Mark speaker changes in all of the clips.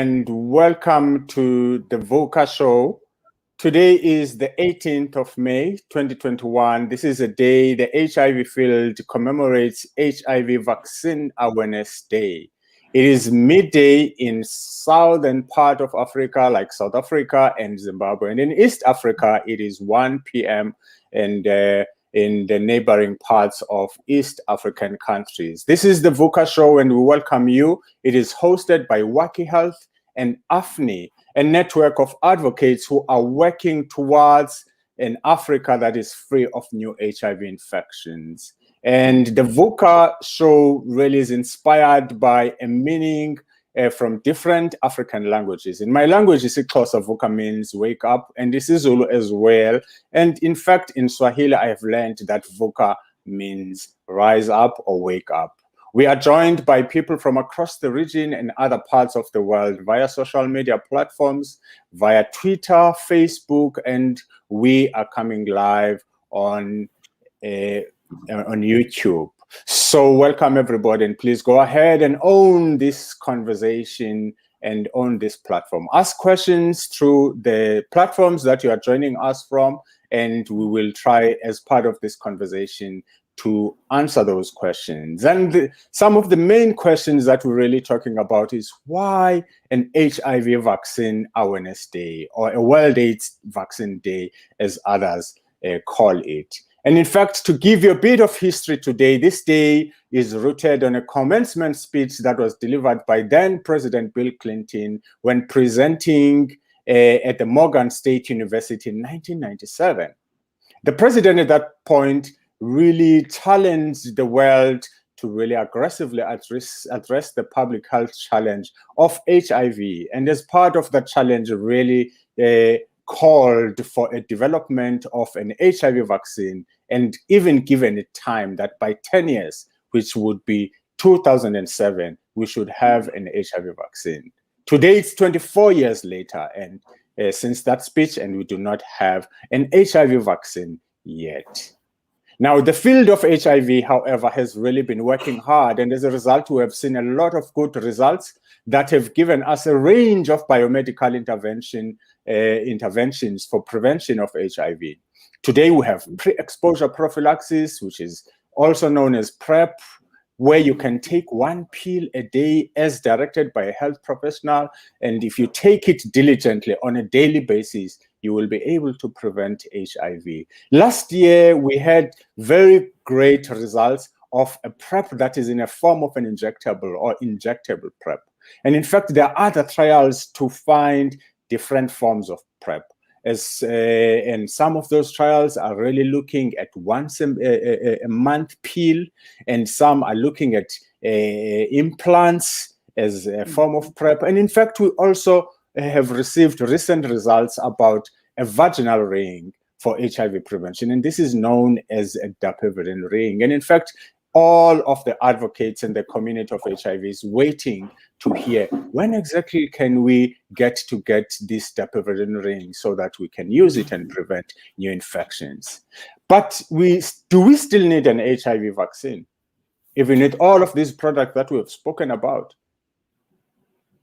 Speaker 1: and welcome to the VUKA show. Today is the 18th of May, 2021. This is a day the HIV field commemorates HIV Vaccine Awareness Day. It is midday in southern part of Africa, like South Africa and Zimbabwe. And in East Africa, it is 1 p.m. and in the neighboring parts of East African countries. This is the VUKA show and we welcome you. It is hosted by Waki Health and AfNHI, a network of advocates who are working towards an Africa that is free of new HIV infections. And the VUKA show really is inspired by a meaning from different African languages. In my language, isiXhosa, VUKA means wake up, and this is Zulu as well. And in fact, in Swahili, I have learned that VUKA means rise up or wake up. We are joined by people from across the region and other parts of the world via social media platforms, via Twitter, Facebook, and we are coming live on YouTube. So welcome everybody, and please go ahead and own this conversation and own this platform. Ask questions through the platforms that you are joining us from, and we will try as part of this conversation to answer those questions. And some of the main questions that we're really talking about is why an HIV Vaccine Awareness Day, or a World AIDS Vaccine Day, as others call it. And in fact, to give you a bit of history today, this day is rooted on a commencement speech that was delivered by then President Bill Clinton when presenting at the Morgan State University in 1997. The president at that point really challenged the world to really aggressively address the public health challenge of HIV. And as part of that challenge, really called for a development of an HIV vaccine, and even given a time that by 10 years, which would be 2007, we should have an HIV vaccine. Today, it's 24 years later, and since that speech, and we do not have an HIV vaccine yet. Now, the field of HIV, however, has really been working hard, and as a result, we have seen a lot of good results that have given us a range of biomedical interventions for prevention of HIV. Today, we have pre-exposure prophylaxis, which is also known as PrEP, where you can take one pill a day as directed by a health professional, and if you take it diligently on a daily basis, you will be able to prevent HIV. Last year, we had very great results of a PrEP that is in a form of an injectable or injectable PrEP. And in fact, there are other trials to find different forms of PrEP. And some of those trials are really looking at once a month pill, and some are looking at implants as a form of PrEP. And in fact, we also have received recent results about a vaginal ring for HIV prevention, and this is known as a dapivirine ring. And in fact, all of the advocates in the community of HIV is waiting to hear when exactly can we get this dapivirine ring so that we can use it and prevent new infections. But do we still need an HIV vaccine? Even with all of these products that we have spoken about,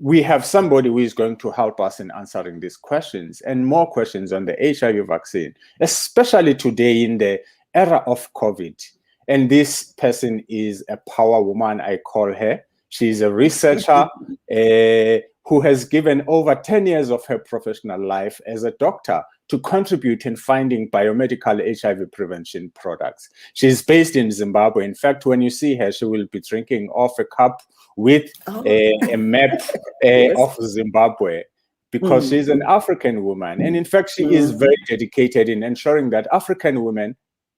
Speaker 1: we have somebody who is going to help us in answering these questions and more questions on the HIV vaccine, especially today in the era of COVID. And this person is a power woman, I call her. She's a researcher who has given over 10 years of her professional life as a doctor to contribute in finding biomedical HIV prevention products. She's based in Zimbabwe. In fact, when you see her, she will be drinking off a cup with a map of Zimbabwe, because she's an African woman. And in fact, she is very dedicated in ensuring that African women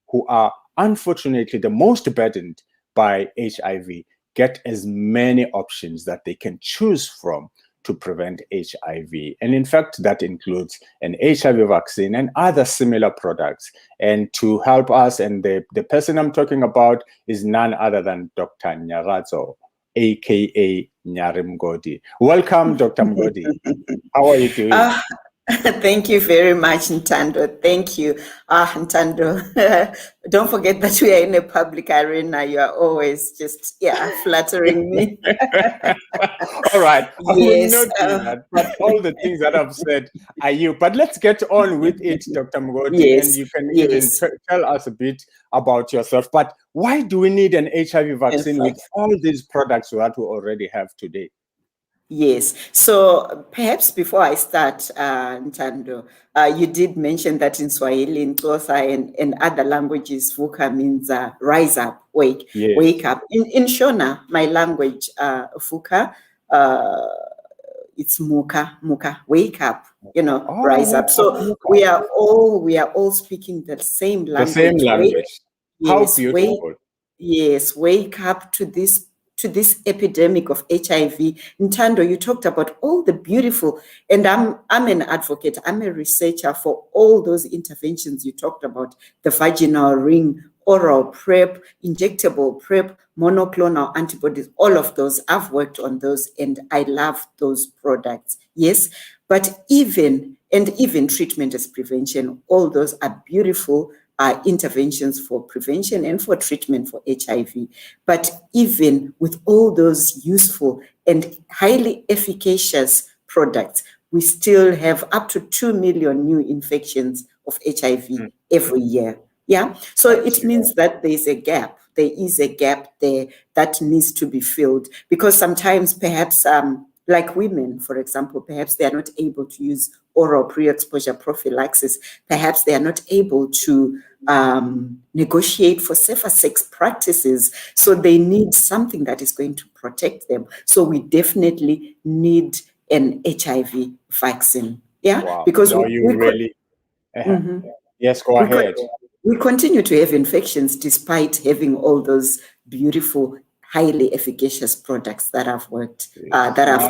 Speaker 1: who are unfortunately the most burdened by HIV get as many options that they can choose from to prevent HIV. And in fact, that includes an HIV vaccine and other similar products. And to help us, and the person I'm talking about is none other than Dr. Nyaradzo, aka Nyari Mgodi. Welcome, Dr. Mgodi. How are you doing?
Speaker 2: Thank you very much, Ntando. Thank you. Ntando, don't forget that we are in a public arena. You are always just, flattering me.
Speaker 1: All right, I will
Speaker 2: Yes.
Speaker 1: not do that. But all the things that I've said are you. But let's get on with it, Dr. Mgodi, and
Speaker 2: Yes.
Speaker 1: you can even
Speaker 2: Yes.
Speaker 1: tell us a bit about yourself. But why do we need an HIV vaccine with all these products that we already have today?
Speaker 2: Yes. So perhaps before I start, Ntando, you did mention that in Swahili, in Xhosa, and other languages, VUKA means rise up, wake up. In Shona, my language, VUKA, it's muka, wake up, rise up. So we are all speaking the same language.
Speaker 1: The same language. How beautiful.
Speaker 2: Wake up to this epidemic of HIV. Ntando, you talked about all the beautiful, and I'm an advocate, I'm a researcher for all those interventions you talked about, the vaginal ring, oral PrEP, injectable PrEP, monoclonal antibodies, all of those. I've worked on those and I love those products. Yes, but even treatment as prevention, all those are beautiful interventions for prevention and for treatment for HIV. But even with all those useful and highly efficacious products, we still have up to 2 million new infections of HIV every year. Yeah. So it means that there is a gap there that needs to be filled, because sometimes perhaps like women, for example, perhaps they are not able to use oral pre-exposure prophylaxis. Perhaps they are not able to negotiate for safer sex practices. So they need something that is going to protect them. So we definitely need an HIV vaccine. Yeah,
Speaker 1: wow.
Speaker 2: because
Speaker 1: so you really. Yes, go ahead.
Speaker 2: We continue to have infections despite having all those beautiful, highly efficacious products that I've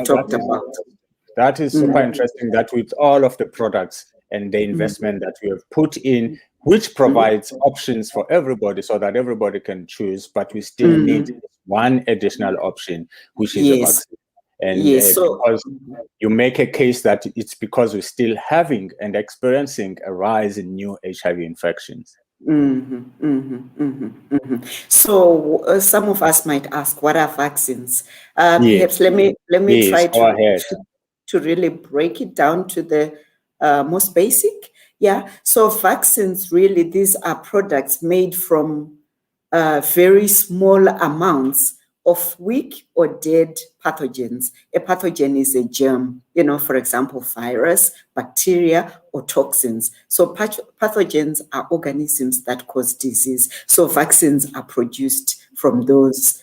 Speaker 2: talked about.
Speaker 1: That is super interesting, that with all of the products and the investment that we have put in, which provides options for everybody so that everybody can choose, but we still need one additional option, which is a vaccine. And because you make a case that it's because we're still having and experiencing a rise in new HIV infections.
Speaker 2: So some of us might ask, what are vaccines? Perhaps let me try to really break it down to the most basic. Yeah. So vaccines, really, these are products made from very small amounts of weak or dead pathogens. A pathogen is a germ, for example, virus, bacteria, or toxins. So pathogens are organisms that cause disease. So vaccines are produced from those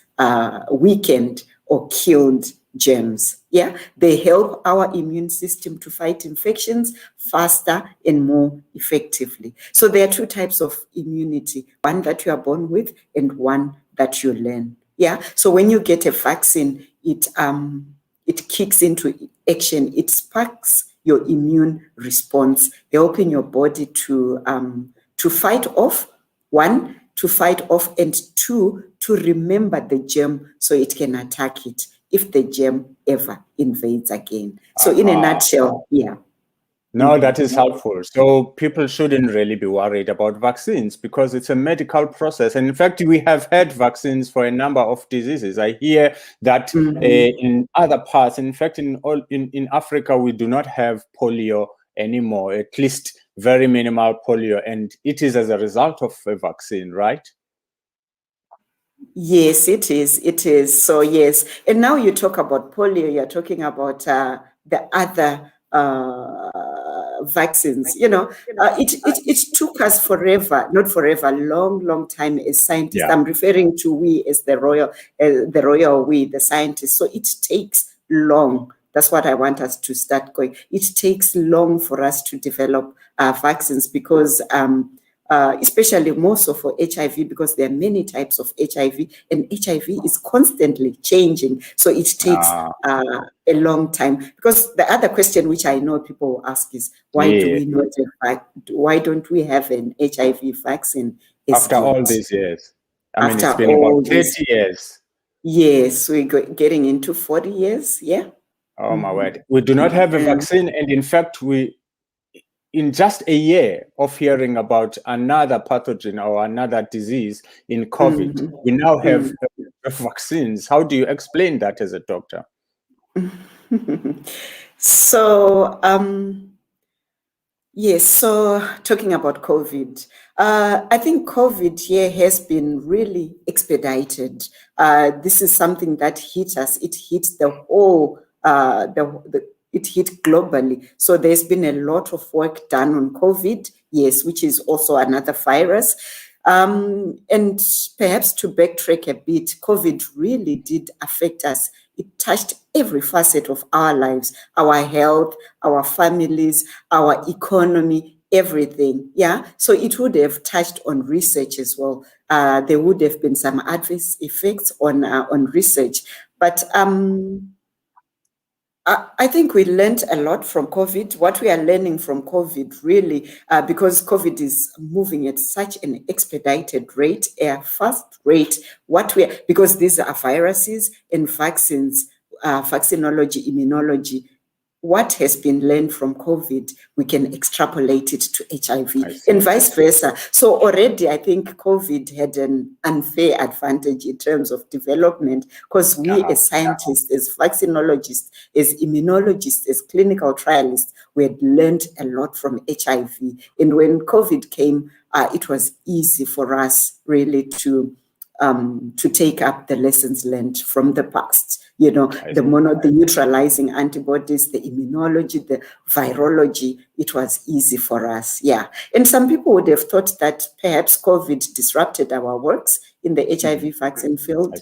Speaker 2: weakened or killed germs. Yeah, they help our immune system to fight infections faster and more effectively. So there are two types of immunity, one that you are born with and one that you learn. Yeah, so when you get a vaccine, it kicks into action. It sparks your immune response, helping your body to fight off, one, to fight off, and two, to remember the germ so it can attack it if the germ ever invades again. So in a nutshell, yeah.
Speaker 1: No, that is helpful. So people shouldn't really be worried about vaccines because it's a medical process. And in fact, we have had vaccines for a number of diseases. I hear that in other parts, in fact, in Africa, we do not have polio anymore, at least very minimal polio. And it is as a result of a vaccine, right?
Speaker 2: Yes, it is. It is. So yes. And now you talk about polio, you're talking about the other vaccines. It took us forever, not forever, long time as scientists. Yeah. I'm referring to we as the royal we, the scientists. So it takes long. That's what I want us to start going. It takes long for us to develop vaccines because especially more so for HIV, because there are many types of HIV and HIV is constantly changing. So it takes a long time. Because the other question which I know people will ask is, why why don't we have an HIV vaccine?
Speaker 1: After all these years. I mean, it's been about 30 years.
Speaker 2: Yes, we're getting into 40 years, yeah.
Speaker 1: Oh my word. We do not have a vaccine, and in fact, we in just a year of hearing about another pathogen or another disease in COVID, we now have vaccines. How do you explain that as a doctor?
Speaker 2: So, yes, so talking about COVID, I think COVID here has been really expedited. This is something that hit us. It hit the whole, it hit globally. So there's been a lot of work done on COVID, yes, which is also another virus. And perhaps to backtrack a bit, COVID really did affect us. It touched every facet of our lives, our health, our families, our economy, everything. Yeah. So it would have touched on research as well. There would have been some adverse effects on research. But I think we learned a lot from COVID. What we are learning from COVID, really, because COVID is moving at such an expedited rate, a fast rate, because these are viruses and vaccines, vaccinology, immunology. What has been learned from COVID, we can extrapolate it to HIV and vice versa. So already, I think COVID had an unfair advantage in terms of development, because we as scientists, as vaccinologists, as immunologists, as clinical trialists, we had learned a lot from HIV. And when COVID came, it was easy for us really to take up the lessons learned from the past. You know, the neutralizing antibodies, the immunology, the virology, it was easy for us. Yeah. And some people would have thought that perhaps COVID disrupted our works in the HIV vaccine field.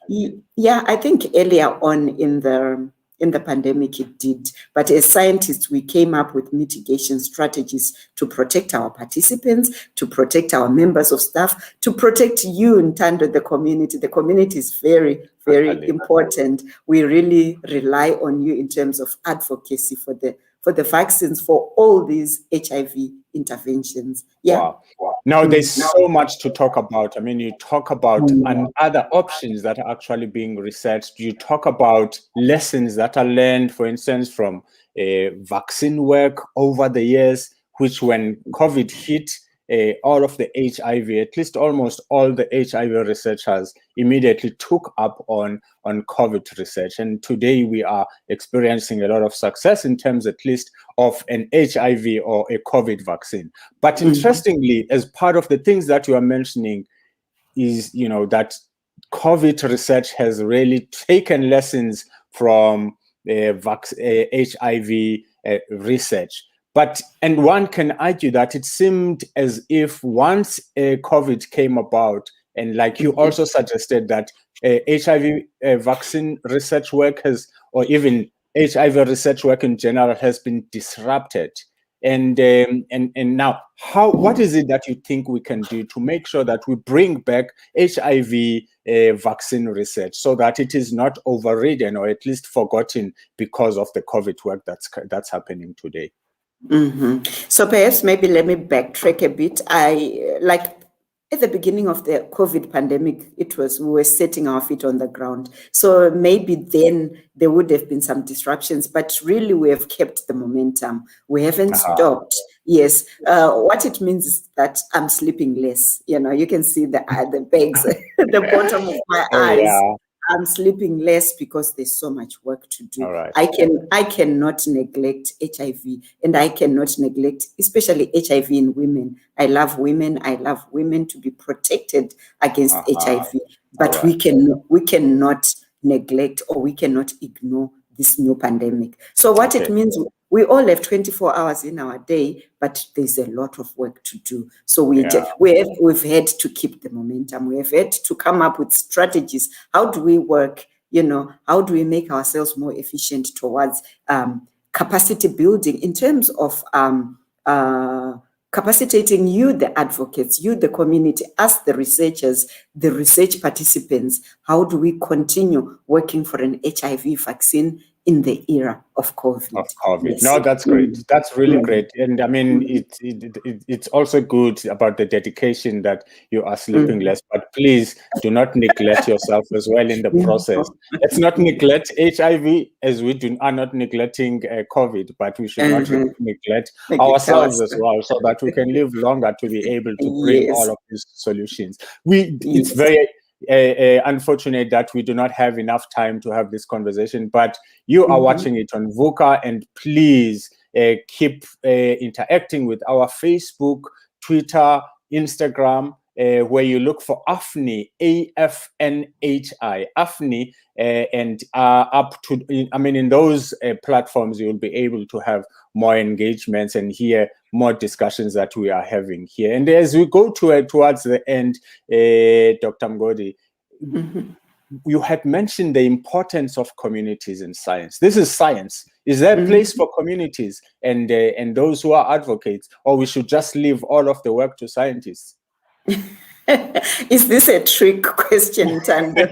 Speaker 2: Yeah, I think earlier on in the pandemic it did. But as scientists, we came up with mitigation strategies to protect our participants, to protect our members of staff, to protect you, Ntando, the community. The community is very, very important. We really rely on you in terms of advocacy for the vaccines, for all these HIV interventions. Yeah.
Speaker 1: Wow. Now, there's so much to talk about. I mean, you talk about other options that are actually being researched. You talk about lessons that are learned, for instance, from vaccine work over the years, which when COVID hit, all of the HIV, at least almost all the HIV researchers immediately took up on COVID research. And today we are experiencing a lot of success in terms at least of an HIV or a COVID vaccine. But interestingly, as part of the things that you are mentioning is, you know, that COVID research has really taken lessons from HIV research. And one can argue that it seemed as if once COVID came about, and like you also suggested that HIV vaccine research work has, or even HIV research work in general, has been disrupted. And now, what is it that you think we can do to make sure that we bring back HIV vaccine research so that it is not overridden or at least forgotten because of the COVID work that's happening today?
Speaker 2: So perhaps maybe let me backtrack a bit. At the beginning of the COVID pandemic, we were setting our feet on the ground. So maybe then there would have been some disruptions, but really we have kept the momentum. We haven't stopped. Yes. What it means is that I'm sleeping less. You know, you can see the bags at the bottom of my eyes. Yeah. I'm sleeping less because there's so much work to do.
Speaker 1: Right.
Speaker 2: I cannot neglect HIV, and I cannot neglect, especially HIV in women. I love women. I love women to be protected against HIV, but we cannot neglect, or we cannot ignore this new pandemic. So what it means, we all have 24 hours in our day, but there's a lot of work to do. So we've had to keep the momentum. We have had to come up with strategies. How do we work? You know, how do we make ourselves more efficient towards capacity building in terms of capacitating you, the advocates, you, the community, us, the researchers, the research participants? How do we continue working for an HIV vaccine in the era of COVID.
Speaker 1: Of COVID.
Speaker 2: Yes.
Speaker 1: No, that's great. That's really great. And I mean, it's also good about the dedication that you are sleeping less, but please do not neglect yourself as well in the process. Let's not neglect HIV as we are not neglecting COVID, but we should not neglect ourselves as well, so that we can live longer to be able to bring all of these solutions. It's very unfortunate that we do not have enough time to have this conversation, but you are watching it on VUKA, and please keep interacting with our Facebook, Twitter, Instagram, where you look for AfNHI, AfNHI, AfNHI, and up to, I mean, in those platforms, you'll be able to have more engagements and hear more discussions that we are having here. And as we go towards the end, Dr. Mgodi, you had mentioned the importance of communities in science. This is science. Is there a place for communities and those who are advocates, or we should just leave all of the work to scientists?
Speaker 2: Is this a trick question, Tando?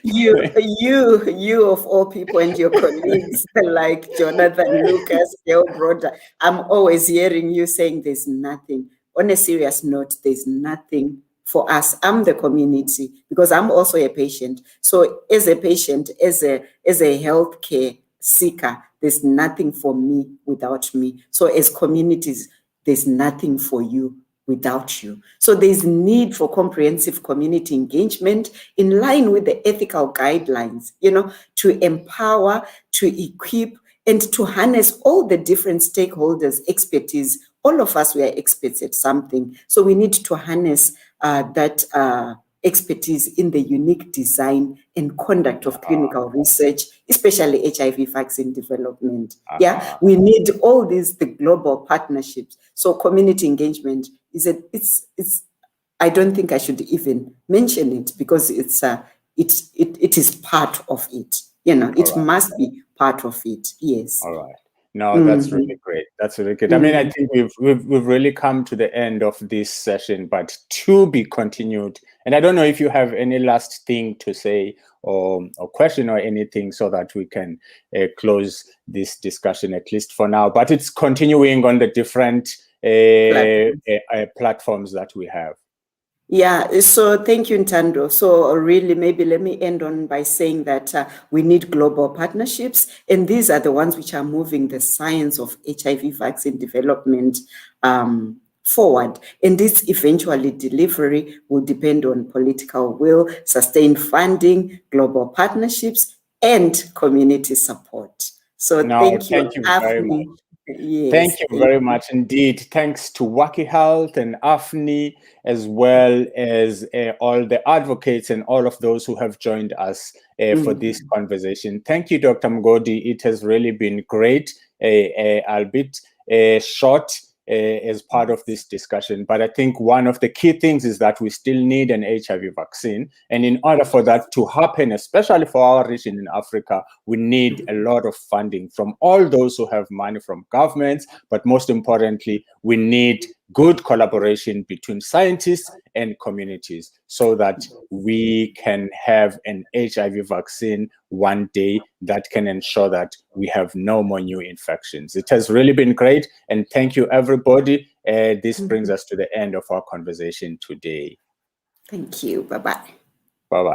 Speaker 2: you of all people and your colleagues like Jonathan, Lucas, Gail Broder, I'm always hearing you saying there's nothing. On a serious note, there's nothing for us. I'm the community because I'm also a patient. So as a patient, as a healthcare seeker, there's nothing for me without me. So as communities, there's nothing for you without you. So there's need for comprehensive community engagement in line with the ethical guidelines, to empower, to equip, and to harness all the different stakeholders' expertise. All of us, we are experts at something. So we need to harness that expertise in the unique design and conduct of clinical research, especially HIV vaccine development. Yeah, we need all these, the global partnerships. So community engagement it's I don't think I should even mention it because it is part of it. It must be part of it. Yes.
Speaker 1: All right. No, that's really great. That's really good. I mean, I think we've really come to the end of this session, but to be continued. And I don't know if you have any last thing to say or question or anything, so that we can close this discussion, at least for now. But it's continuing on the different platforms that we have.
Speaker 2: Yeah, so thank you, Ntando. So really, maybe let me end on by saying that we need global partnerships, and these are the ones which are moving the science of HIV vaccine development forward. And this eventually delivery will depend on political will, sustained funding, global partnerships, and community support. So thank you
Speaker 1: very much.
Speaker 2: Yes,
Speaker 1: thank you very much indeed. Thanks to Waki Health and AfNHI, as well as all the advocates and all of those who have joined us for this conversation. Thank you, Dr. Mgodi. It has really been great, albeit short as part of this discussion. But I think one of the key things is that we still need an HIV vaccine. And in order for that to happen, especially for our region in Africa, we need a lot of funding from all those who have money from governments. But most importantly, we need good collaboration between scientists and communities so that we can have an HIV vaccine one day that can ensure that we have no more new infections. It has really been great. And thank you, everybody. This brings us to the end of our conversation today.
Speaker 2: Thank you. Bye-bye.
Speaker 1: Bye-bye.